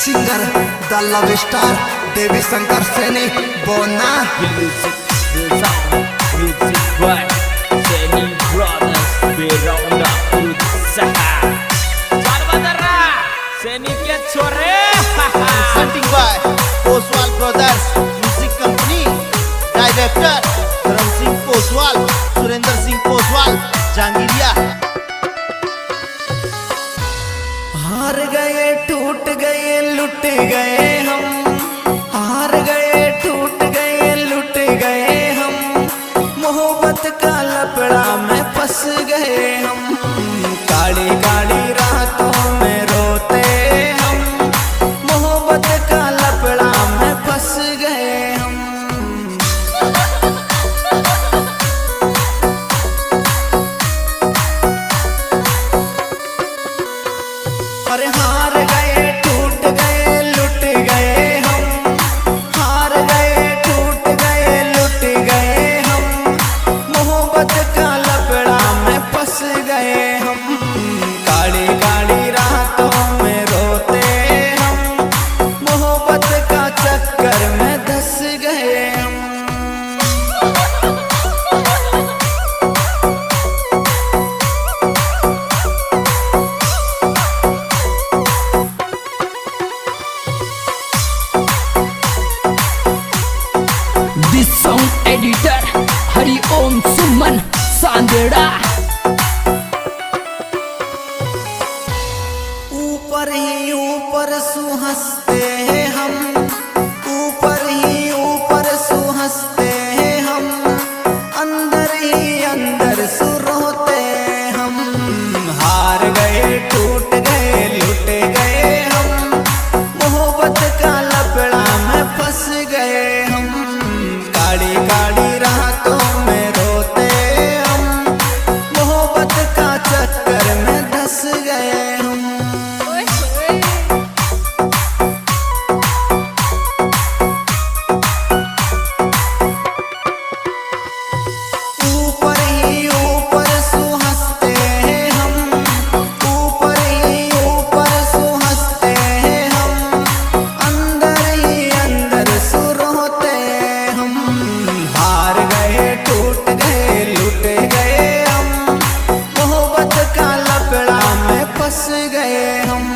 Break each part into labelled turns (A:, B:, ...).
A: Singer द love star देवी शंकर सैनी बोना
B: Music by Seni Brothers Beronda Usaha Salvadara Seni के छोरे
C: Presenting by Poswal Brothers Music Company. Director Dharam Singh Poswal, Surinder Singh Poswal, Jangiriya.
A: हार गए टूट गए लुट गए हम, हार गए टूट गए लुट गए हम, मोहब्बत का लपड़ा में फंस गए हम, काली काली रातों में रोते हम, मोहब्बत का लपड़ा में फंस गए हम। अरे हार गए टूट गए लुट गए हम, हार गए टूट गए लुट गए हम, मोहब्बत का लपड़ा में फंस गए हम, काली काली रातों में रोते हम, मोहब्बत का चक्कर में धंस गए हम।
B: This song editor Hari Om Suman Sandera
A: ऊपर ही ऊपर सुहंसते हैं हम, ऊपर ही ऊपर सुहंसते हैं हम, अंदर ही अंदर सुरोते हम, हार गए टूट गए लुट गए हम, मोहब्बत का लपड़ा में फंस गए हम, काली काली रातों में रोते हम, मोहब्बत का चक्कर में धंस गए हम। ऊपर ही ऊपर सुहंसते हैं हम, ऊपर ही ऊपर सुहंसते हैं हम, अंदर ही अंदर सुरोते हम, हार गए टूट गए लुट गए हम, मोहब्बत का लपड़ा में फंस गए हम।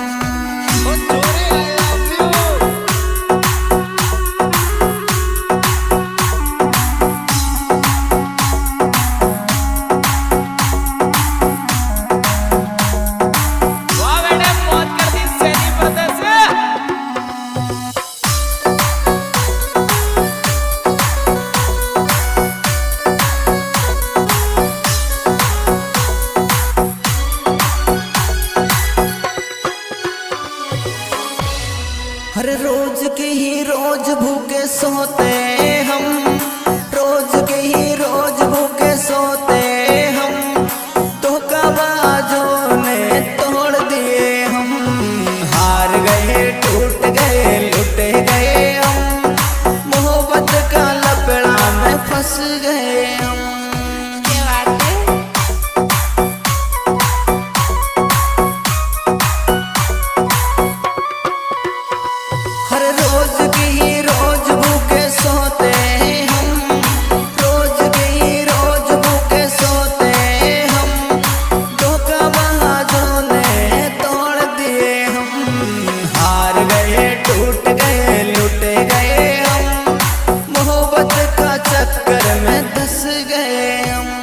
B: वाह बेटे मौत कर दी Seni Brothers
A: हर रोज के ही रोज भूखे सोते हम, रोज के ही रोज भूखे सोते हम, धोखाबाजों ने तोड़ दिए हम, हार गए टूट गए लुट गए हम, मोहब्बत का लपड़ा में फंस गए हम। हर रोज की ही रोज भूखे सोते हम, रोज की ही रोज भूखे सोते हम, धोखाबाजों ने तोड़ दिए हम, हार गए टूट गए लुट गए हम, मोहब्बत का चक्कर में धंस गए हम।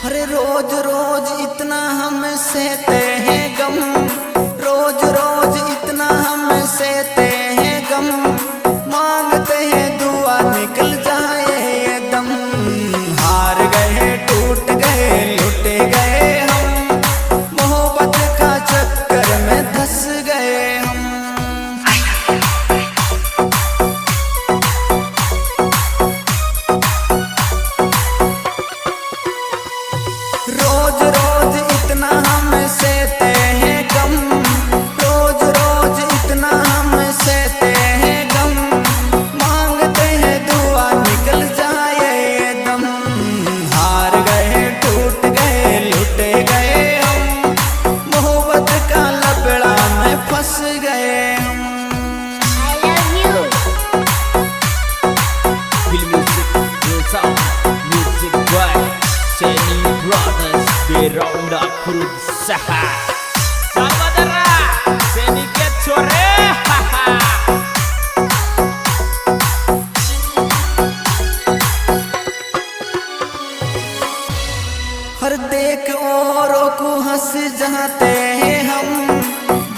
A: अरे रोज रोज इतना हम सहते हैं गम, रोज रोज इतना हम सहते हैं गम, मांगते हैं दुआ निकल जाए ये दम, हार गए टूट गए लुट गए हम, मोहब्बत का चक्कर में धंस गए
B: berusaha. Salvadara, sedikit sore.
A: हर देख औरों को हंस जाते हैं हम,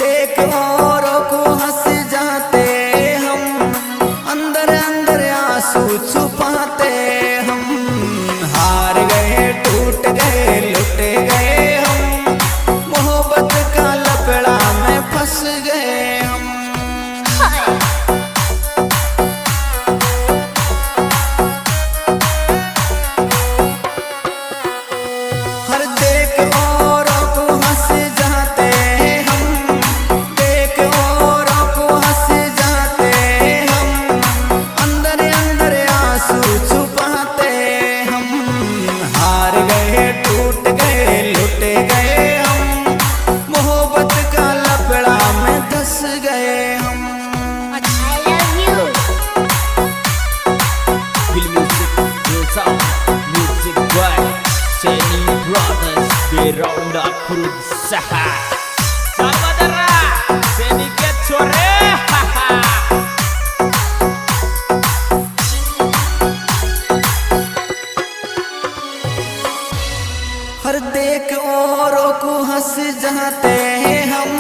A: देख औरों को हंस जाते हम, अंदर अंदर आंसू छुपाते हम। हार गए टूट गए लुट गए हम, मोहब्बत का लफड़ा में फंस गए हम। हर देख औरों को हंस जाते हम, देख औरों को हंस जाते हम, अंदर अंदर आंसू छुपाते हम। हार गए टूट गए लुट गए हम, मोहब्बत का लफड़ा में धंस गए हम।
B: Feel music, feel sound, music boy, Seni Brothers beronda berusaha. Salvadara, sedikit sore.
A: हर देख औरों को हंस जाते हैं हम,